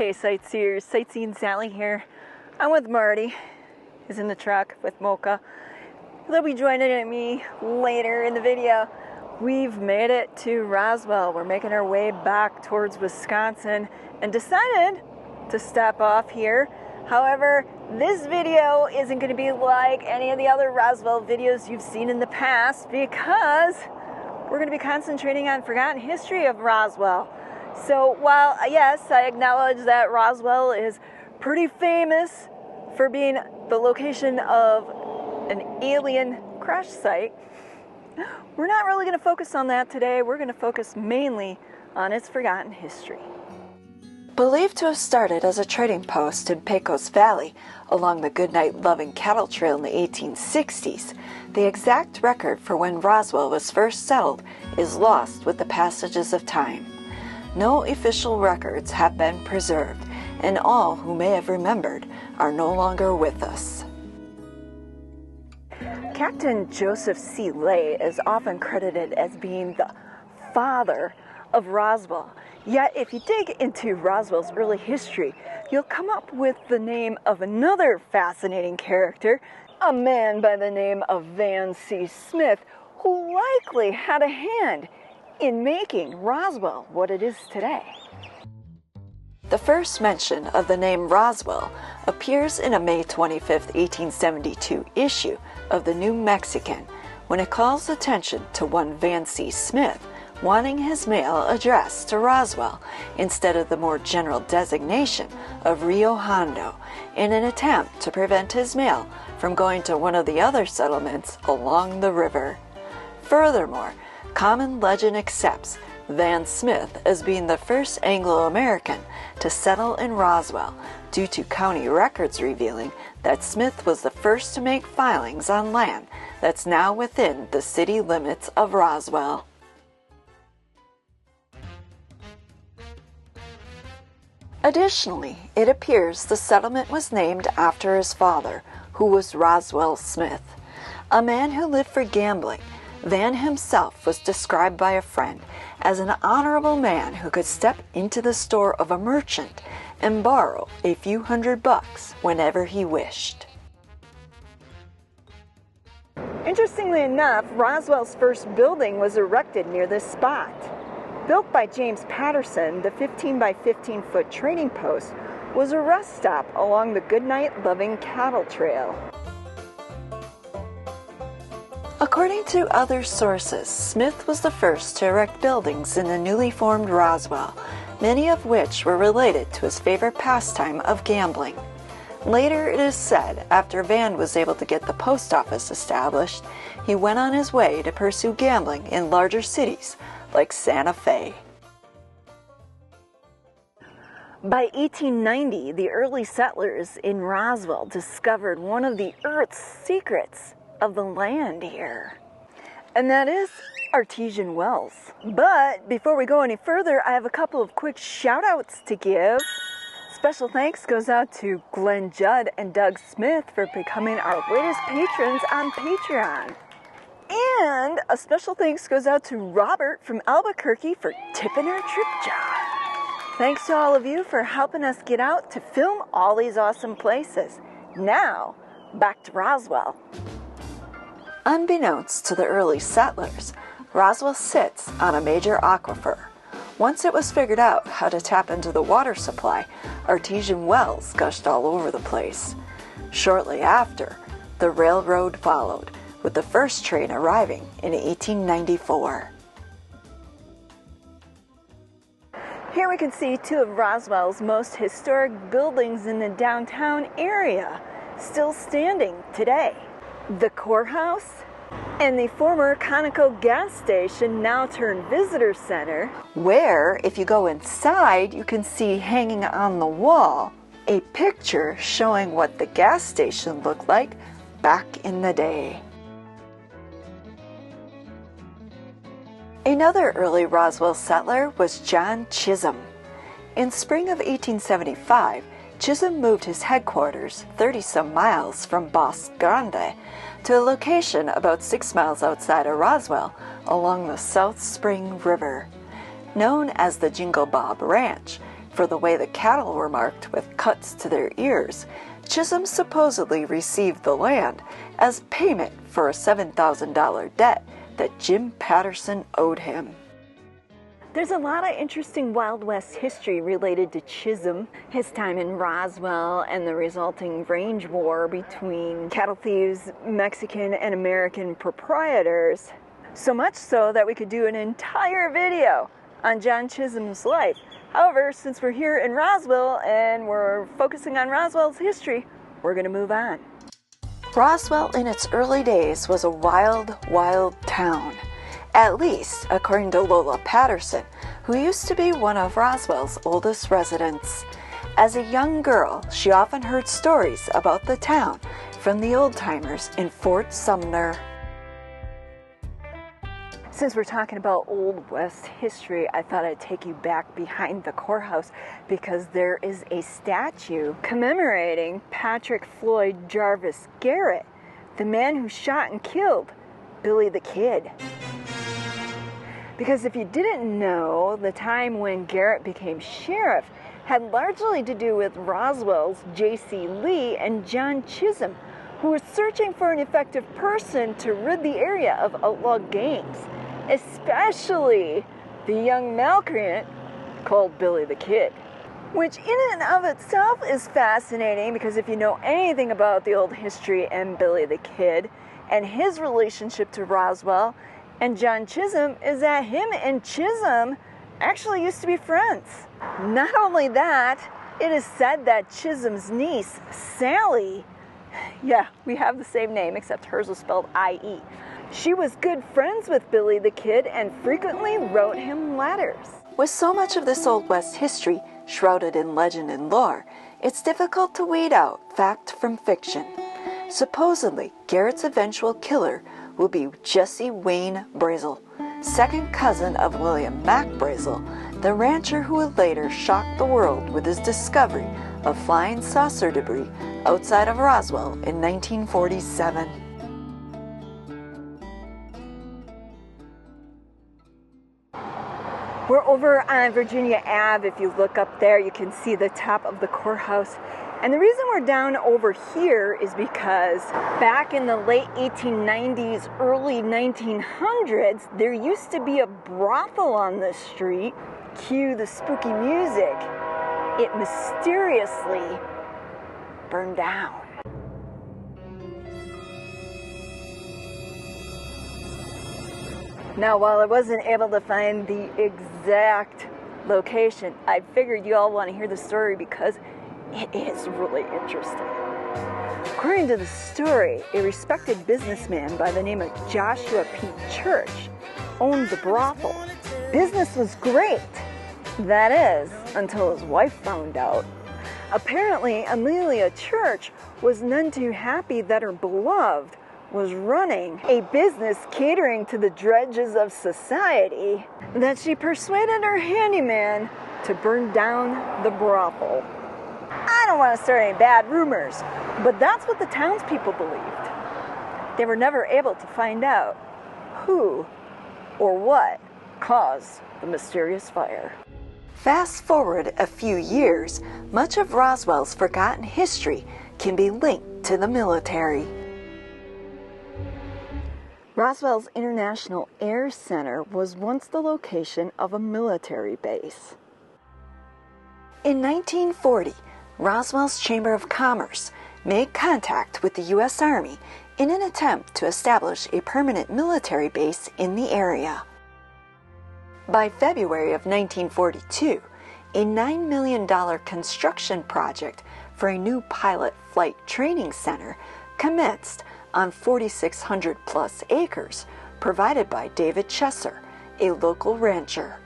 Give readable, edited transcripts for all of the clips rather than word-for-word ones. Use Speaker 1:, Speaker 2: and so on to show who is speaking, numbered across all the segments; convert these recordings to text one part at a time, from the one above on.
Speaker 1: Hey sightseers, Sightseeing Sally here. I'm with Marty, who's in the truck with Mocha. They'll be joining me later in the video. We've made it to Roswell. We're making our way back towards Wisconsin and decided to stop off here. However, this video isn't going to be like any of the other Roswell videos you've seen in the past because we're going to be concentrating on forgotten history of Roswell. So while, yes, I acknowledge that Roswell is pretty famous for being the location of an alien crash site, we're not really going to focus on that today. We're going to focus mainly on its forgotten history.
Speaker 2: Believed to have started as a trading post in Pecos Valley along the Goodnight-loving cattle trail in the 1860s, the exact record for when Roswell was first settled is lost with the passages of time. No official records have been preserved, and all who may have remembered are no longer with us.
Speaker 1: Captain Joseph C. Lay is often credited as being the father of Roswell. Yet, if you dig into Roswell's early history, you'll come up with the name of another fascinating character, a man by the name of Van C. Smith, who likely had a hand in making Roswell what it is today.
Speaker 2: The first mention of the name Roswell appears in a May 25, 1872 issue of the New Mexican when it calls attention to one Van C. Smith wanting his mail addressed to Roswell instead of the more general designation of Rio Hondo in an attempt to prevent his mail from going to one of the other settlements along the river. Furthermore, common legend accepts Van Smith as being the first Anglo-American to settle in Roswell due to county records revealing that Smith was the first to make filings on land that's now within the city limits of Roswell. Additionally, it appears the settlement was named after his father, who was Roswell Smith. A man who lived for gambling, Van himself was described by a friend as an honorable man who could step into the store of a merchant and borrow a few $100 whenever he wished.
Speaker 1: Interestingly enough, Roswell's first building was erected near this spot. Built by James Patterson, the 15 by 15 foot trading post was a rest stop along the Goodnight-loving cattle trail.
Speaker 2: According to other sources, Smith was the first to erect buildings in the newly formed Roswell, many of which were related to his favorite pastime of gambling. Later, it is said, after Van was able to get the post office established, he went on his way to pursue gambling in larger cities like Santa Fe.
Speaker 1: By 1890, the early settlers in Roswell discovered one of the Earth's secrets of the land here, and that is artesian wells. But before we go any further, I have a couple of quick shout outs to give. Special thanks goes out to Glenn Judd and Doug Smith for becoming our latest patrons on Patreon. And a special thanks goes out to Robert from Albuquerque for tipping our trip jar. Thanks to all of you for helping us get out to film all these awesome places. Now, back to Roswell.
Speaker 2: Unbeknownst to the early settlers, Roswell sits on a major aquifer. Once it was figured out how to tap into the water supply, artesian wells gushed all over the place. Shortly after, the railroad followed, with the first train arriving in 1894.
Speaker 1: Here we can see two of Roswell's most historic buildings in the downtown area, still standing today. The courthouse and the former Conoco gas station, now turned visitor center,
Speaker 2: where, if you go inside, you can see hanging on the wall a picture showing what the gas station looked like back in the day. Another early Roswell settler was John Chisholm. In spring of 1875, Chisholm moved his headquarters 30-some miles from Bosque Grande to a location about 6 miles outside of Roswell along the South Spring River. Known as the Jingle Bob Ranch, For the way the cattle were marked with cuts to their ears, Chisholm supposedly received the land as payment for a $7,000 debt that Jim Patterson owed him.
Speaker 1: There's a lot of interesting Wild West history related to Chisholm, his time in Roswell, and the resulting range war between cattle thieves, Mexican and American proprietors. So much so that we could do an entire video on John Chisholm's life. However, since we're here in Roswell and we're focusing on Roswell's history, we're going to move on.
Speaker 2: Roswell in its early days was a wild, wild town. At least, according to Lola Patterson, who used to be one of Roswell's oldest residents. As a young girl, she often heard stories about the town from the old-timers in Fort Sumner.
Speaker 1: Since we're talking about Old West history, I thought I'd take you back behind the courthouse because there is a statue commemorating Patrick Floyd Jarvis Garrett, the man who shot and killed Billy the Kid. Because if you didn't know, the time when Garrett became sheriff had largely to do with Roswell's J.C. Lee and John Chisholm, who were searching for an effective person to rid the area of outlaw gangs, especially the young malcreant called Billy the Kid. Which in and of itself is fascinating because if you know anything about the old history and Billy the Kid and his relationship to Roswell and John Chisholm, is that him and Chisholm actually used to be friends. Not only that, it is said that Chisholm's niece, Sally, yeah, we have the same name except hers was spelled I-E. She was good friends with Billy the Kid and frequently wrote him letters.
Speaker 2: With so much of this Old West history shrouded in legend and lore, it's difficult to weed out fact from fiction. Supposedly, Garrett's eventual killer will be Jesse Wayne Brazel, second cousin of William Mack Brazel, the rancher who would later shock the world with his discovery of flying saucer debris outside of Roswell in 1947.
Speaker 1: We're over on Virginia Ave. If you look up there, you can see the top of the courthouse. And the reason we're down over here is because back in the late 1890s, early 1900s, there used to be a brothel on this street. Cue the spooky music. It mysteriously burned down. Now, while I wasn't able to find the exact location, I figured you all want to hear the story because it is really interesting. According to the story, a respected businessman by the name of Joshua P. Church owned the brothel. Business was great. That is, until his wife found out. Apparently, Amelia Church was none too happy that her beloved was running a business catering to the dredges of society, that she persuaded her handyman to burn down the brothel. I don't want to start any bad rumors, but that's what the townspeople believed. They were never able to find out who or what caused the mysterious fire.
Speaker 2: Fast forward a few years, much of Roswell's forgotten history can be linked to the military.
Speaker 1: Roswell's International Air Center was once the location of a military base.
Speaker 2: In 1940, Roswell's Chamber of Commerce made contact with the U.S. Army in an attempt to establish a permanent military base in the area. By February of 1942, a $9 million construction project for a new pilot flight training center commenced on 4,600 plus acres provided by David Chesser, a local rancher.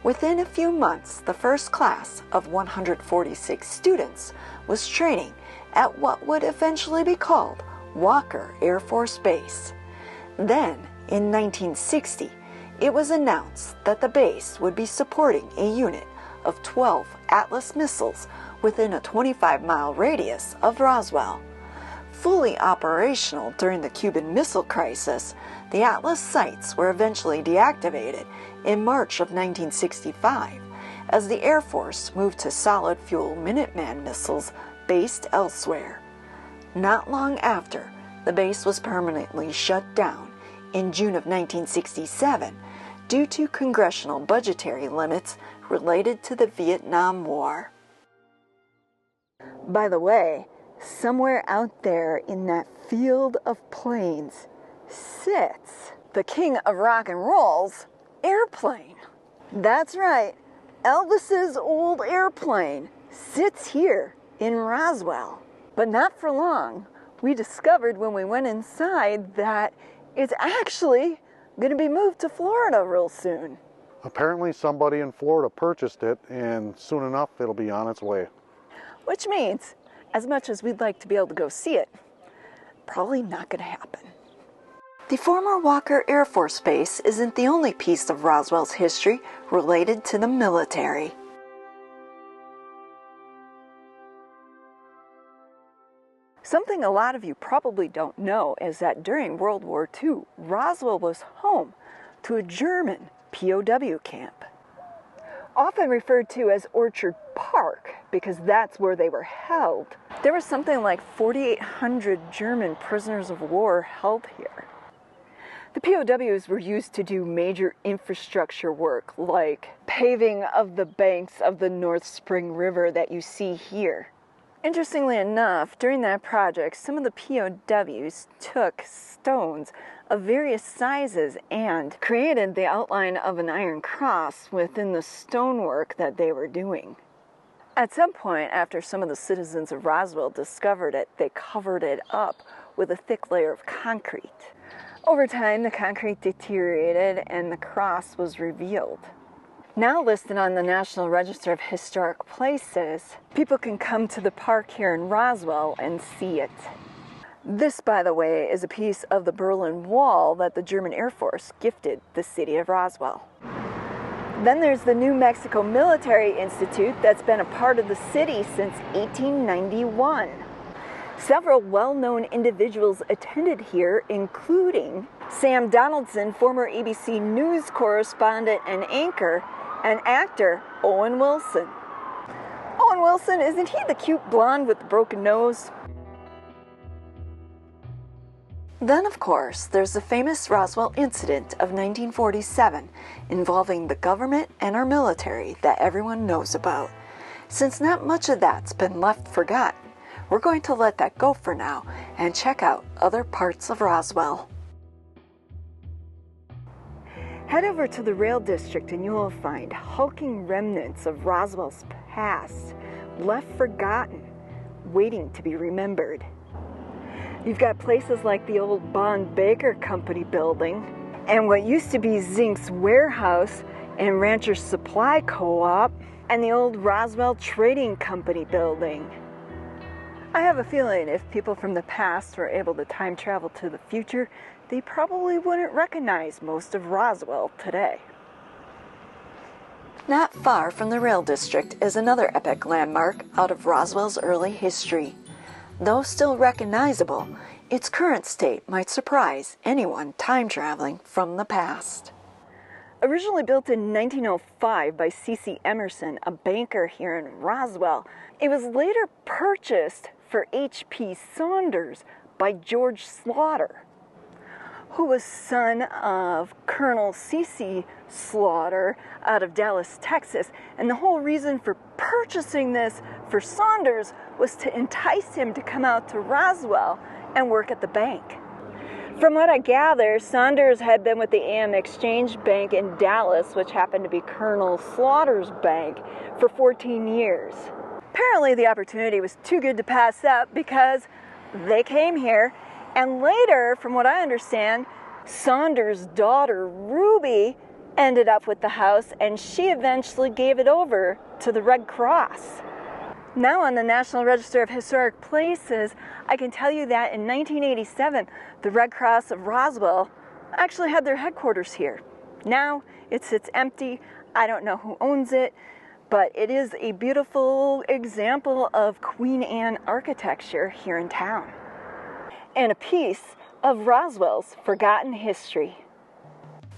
Speaker 2: Within a few months, the first class of 146 students was training at what would eventually be called Walker Air Force Base. Then, in 1960, it was announced that the base would be supporting a unit of 12 Atlas missiles within a 25-mile radius of Roswell. Fully operational during the Cuban Missile Crisis, the Atlas sites were eventually deactivated in March of 1965, as the Air Force moved to solid-fuel Minuteman missiles based elsewhere. Not long after, the base was permanently shut down in June of 1967 due to congressional budgetary limits related to the Vietnam War.
Speaker 1: By the way, somewhere out there in that field of planes sits the king of rock and roll's airplane. That's right, Elvis's old airplane sits here in Roswell. But not for long. We discovered when we went inside that it's actually going to be moved to Florida real soon.
Speaker 3: Apparently somebody in Florida purchased it, and soon enough it'll be on its way.
Speaker 1: Which means, as much as we'd like to be able to go see it, probably not going to happen.
Speaker 2: The former Walker Air Force Base isn't the only piece of Roswell's history related to the military.
Speaker 1: Something a lot of you probably don't know is that during World War II, Roswell was home to a German POW camp, often referred to as Orchard Park because that's where they were held. There was something like 4,800 German prisoners of war held here. The POWs were used to do major infrastructure work like paving of the banks of the North Spring River that you see here. Interestingly enough, during that project, some of the POWs took stones of various sizes and created the outline of an iron cross within the stonework that they were doing. At some point, after some of the citizens of Roswell discovered it, they covered it up with a thick layer of concrete. Over time, the concrete deteriorated and the cross was revealed. Now listed on the National Register of Historic Places, people can come to the park here in Roswell and see it. This, by the way, is a piece of the Berlin Wall that the German Air Force gifted the city of Roswell. Then there's the New Mexico Military Institute that's been a part of the city since 1891. Several well-known individuals attended here, including Sam Donaldson, former ABC News correspondent and anchor, and actor Owen Wilson. Owen Wilson, isn't he the cute blonde with the broken nose?
Speaker 2: Then, of course, there's the famous Roswell incident of 1947 involving the government and our military that everyone knows about. Since not much of that's been left forgotten, we're going to let that go for now and check out other parts of Roswell.
Speaker 1: Head over to the Rail District and you will find hulking remnants of Roswell's past, left forgotten, waiting to be remembered. You've got places like the old Bond Baker Company building and what used to be Zink's warehouse and Rancher Supply Co-op and the old Roswell Trading Company building. I have a feeling if people from the past were able to time travel to the future, they probably wouldn't recognize most of Roswell today.
Speaker 2: Not far from the Rail District is another epic landmark out of Roswell's early history. Though still recognizable, its current state might surprise anyone time traveling from the past.
Speaker 1: Originally built in 1905 by C.C. Emerson, a banker here in Roswell, it was later purchased for H.P. Saunders by George Slaughter, who was son of Colonel C.C. Slaughter out of Dallas, Texas. And the whole reason for purchasing this for Saunders was to entice him to come out to Roswell and work at the bank. From what I gather, Saunders had been with the AM Exchange Bank in Dallas, which happened to be Colonel Slaughter's bank, for 14 years. Apparently the opportunity was too good to pass up because they came here, and later, from what I understand, Saunders' daughter, Ruby, ended up with the house, and she eventually gave it over to the Red Cross. Now on the National Register of Historic Places, I can tell you that in 1987, the Red Cross of Roswell actually had their headquarters here. Now it sits empty. I don't know who owns it, but it is a beautiful example of Queen Anne architecture here in town, and a piece of Roswell's forgotten history.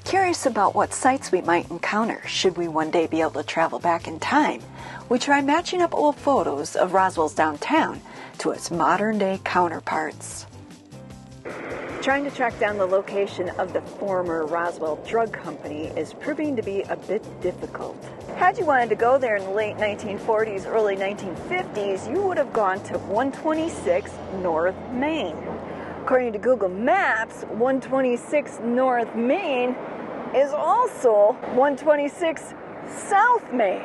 Speaker 2: Curious about what sights we might encounter should we one day be able to travel back in time, we tried matching up old photos of Roswell's downtown to its modern-day counterparts.
Speaker 1: Trying to track down the location of the former Roswell drug company is proving to be a bit difficult. Had you wanted to go there in the late 1940s, early 1950s, you would have gone to 126 North Main. According to Google Maps, 126 North Main is also 126 South Main.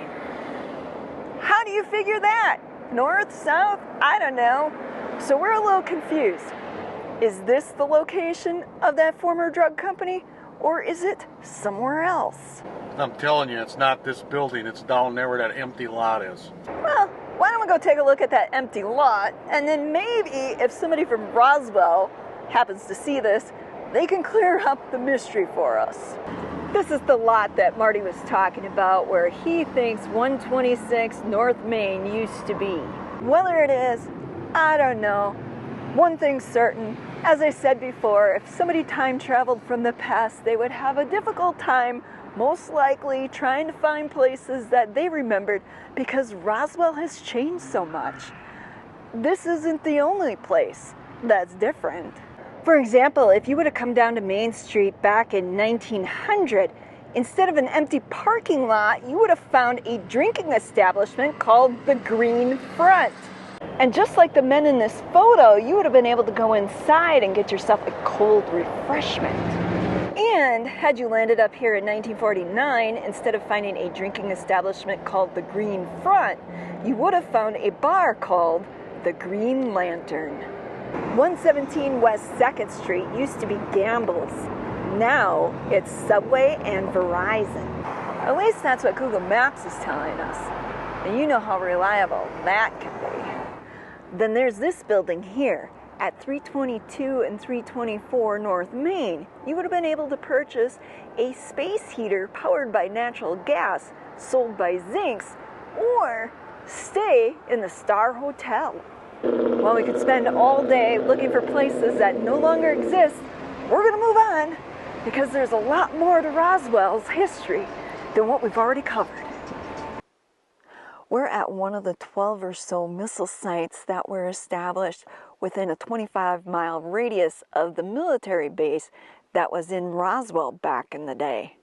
Speaker 1: How do you figure that? North, south? I don't know. So we're a little confused. Is this the location of that former drug company, or is it somewhere else?
Speaker 3: I'm telling you, it's not this building. It's down there where that empty lot is.
Speaker 1: Well, why don't we go take a look at that empty lot, and then maybe if somebody from Roswell happens to see this, they can clear up the mystery for us. This is the lot that Marty was talking about, where he thinks 126 North Main used to be. Whether it is, I don't know. One thing's certain, as I said before, if somebody time traveled from the past, they would have a difficult time, most likely trying to find places that they remembered, because Roswell has changed so much. This isn't the only place that's different. For example, if you would have come down to Main Street back in 1900, instead of an empty parking lot, you would have found a drinking establishment called the Green Front. And just like the men in this photo, you would have been able to go inside and get yourself a cold refreshment. And had you landed up here in 1949, instead of finding a drinking establishment called the Green Front, you would have found a bar called the Green Lantern. 117 West 2nd Street used to be Gamble's. Now it's Subway and Verizon. At least that's what Google Maps is telling us. And you know how reliable that can be. Then there's this building here at 322 and 324 North Main. You would have been able to purchase a space heater powered by natural gas sold by Zincs, or stay in the Star Hotel. Well, we could spend all day looking for places that no longer exist. We're going to move on because there's a lot more to Roswell's history than what we've already covered.
Speaker 2: We're at one of the 12 or so missile sites that were established within a 25-mile radius of the military base that was in Roswell back in the day.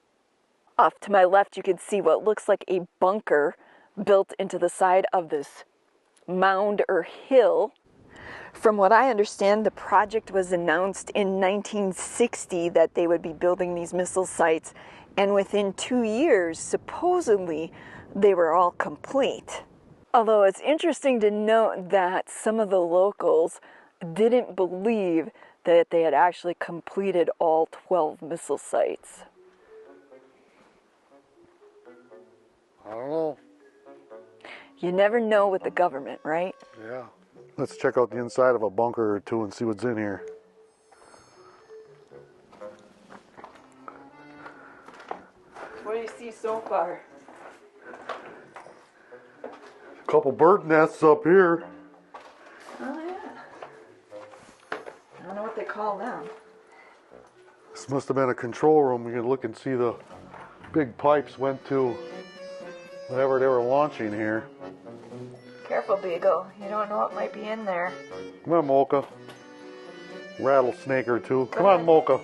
Speaker 2: Off to my left, you can see what looks like a bunker built into the side of this mound or hill. From what I understand, the project was announced in 1960 that they would be building these missile sites, and within 2 years, supposedly, they were all complete. Although it's interesting to note that some of the locals didn't believe that they had actually completed all 12 missile sites.
Speaker 3: I don't know.
Speaker 2: You never know with the government, right?
Speaker 3: Yeah. Let's check out the inside of a bunker or two and see what's in here.
Speaker 2: What do you see so far?
Speaker 3: A couple bird nests up here.
Speaker 2: Oh, yeah. I don't know what they call them.
Speaker 3: This must have been a control room. You can look and see the big pipes went to whatever they were launching here.
Speaker 2: Careful, Beagle. You don't know what might be in there.
Speaker 3: Come on, Mocha. Rattlesnake or two. Come on, Mocha.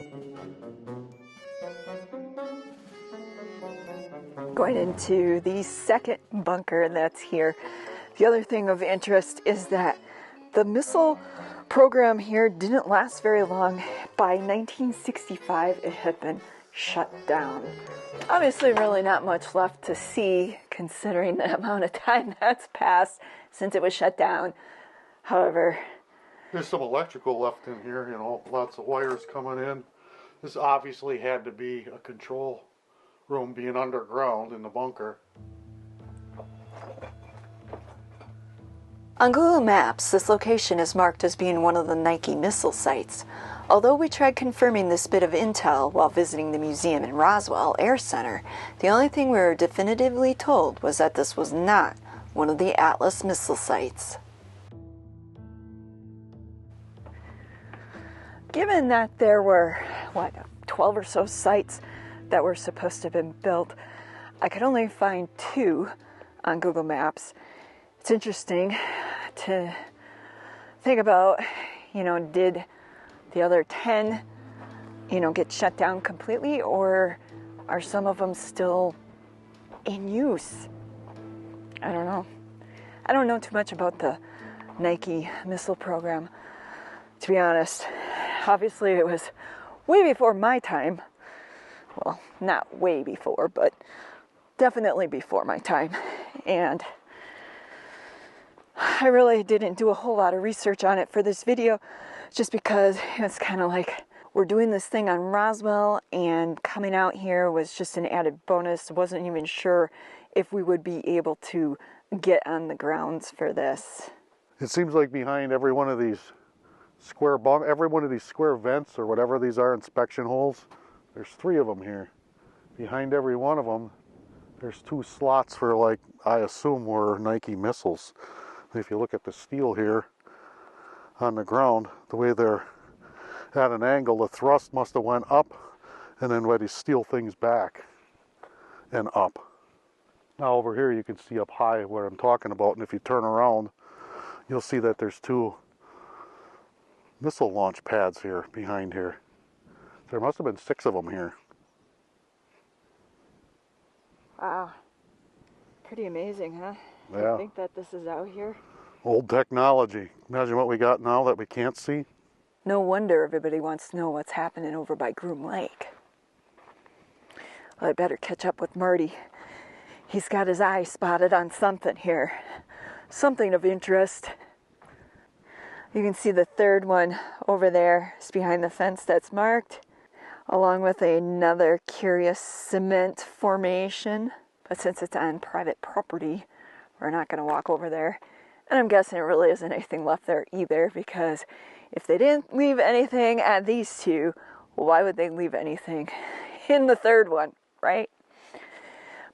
Speaker 2: Going into the second bunker that's here. The other thing of interest is that the missile program here didn't last very long. By 1965, it had been shut down. Obviously, really not much left to see, considering the amount of time that's passed since it was shut down. However,
Speaker 3: there's some electrical left in here, you know, lots of wires coming in. This obviously had to be a control room being underground in the bunker.
Speaker 2: on Google Maps, this location is marked as being one of the Nike missile sites. Although we tried confirming this bit of intel while visiting the museum in Roswell Air Center, the only thing we were definitively told was that this was not one of the Atlas missile sites.
Speaker 1: Given that there were, 12 or so sites that were supposed to have been built. I could only find 2 on Google Maps. It's interesting to think about, did the other 10, get shut down completely, or are some of them still in use? I don't know. I don't know too much about the Nike missile program, to be honest. Obviously, it was way before my time. Well, not way before, but definitely before my time. And I really didn't do a whole lot of research on it for this video, just because it's kind of like we're doing this thing on Roswell, and coming out here was just an added bonus. Wasn't even sure if we would be able to get on the grounds for this.
Speaker 3: It seems like behind every one of these square vents, or whatever these are, inspection holes, there's 3 of them here. Behind every one of them, there's 2 slots for, like, I assume were Nike missiles. If you look at the steel here on the ground, the way they're at an angle, the thrust must have went up and then let these steel things back and up. Now over here you can see up high what I'm talking about, and if you turn around, you'll see that there's 2 missile launch pads here behind here. There must have been 6 of them here.
Speaker 1: Wow. Pretty amazing, huh?
Speaker 3: Yeah.
Speaker 1: I think that this is out here.
Speaker 3: Old technology. Imagine what we got now that we can't see.
Speaker 1: No wonder everybody wants to know what's happening over by Groom Lake. Well, I better catch up with Marty. He's got his eye spotted on something here. Something of interest. You can see the 3rd one over there. It's behind the fence that's marked, along with another curious cement formation. But since it's on private property, we're not going to walk over there. And I'm guessing it really isn't anything left there either, because if they didn't leave anything at these 2, why would they leave anything in the 3rd one, right?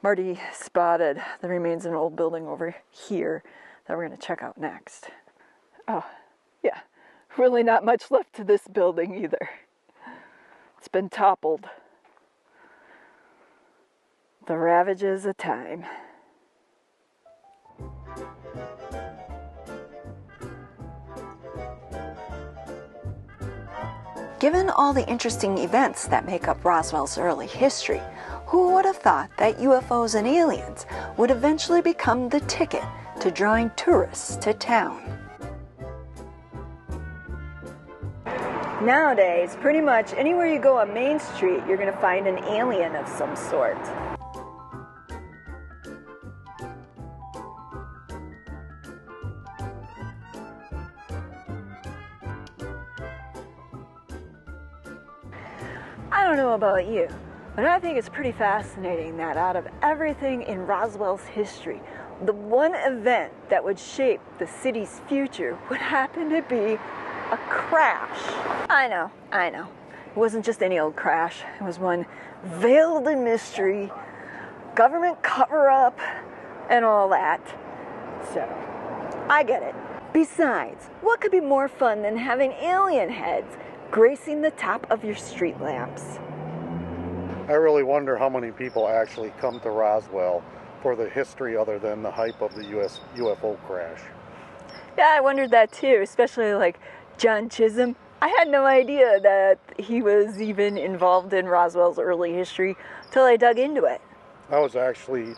Speaker 1: Marty spotted the remains of an old building over here that we're going to check out next. Oh, yeah, really not much left to this building either. It's been toppled. The ravages of time.
Speaker 2: Given all the interesting events that make up Roswell's early history, who would have thought that UFOs and aliens would eventually become the ticket to drawing tourists to town?
Speaker 1: Nowadays, pretty much anywhere you go on Main Street, you're going to find an alien of some sort. I don't know about you, but I think it's pretty fascinating that out of everything in Roswell's history, the one event that would shape the city's future would happen to be a crash. I know. It wasn't just any old crash. It was one veiled in mystery, government cover-up, and all that. So, I get it. Besides, what could be more fun than having alien heads gracing the top of your street lamps?
Speaker 3: I really wonder how many people actually come to Roswell for the history other than the hype of the UFO crash.
Speaker 1: Yeah, I wondered that too, especially like John Chisholm. I had no idea that he was even involved in Roswell's early history till I dug into it.
Speaker 3: I was actually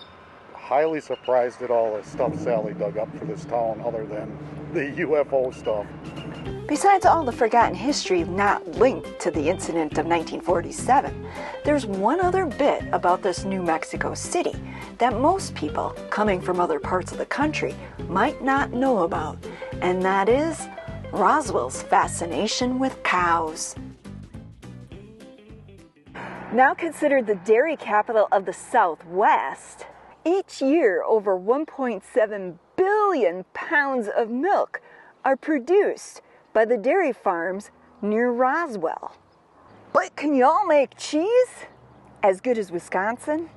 Speaker 3: highly surprised at all the stuff Sally dug up for this town other than the UFO stuff.
Speaker 2: Besides all the forgotten history not linked to the incident of 1947, there's one other bit about this New Mexico City that most people coming from other parts of the country might not know about, and that is Roswell's fascination with cows.
Speaker 1: Now considered the dairy capital of the Southwest, each year over 1.7 billion pounds of milk are produced by the dairy farms near Roswell. But can y'all make cheese as good as Wisconsin?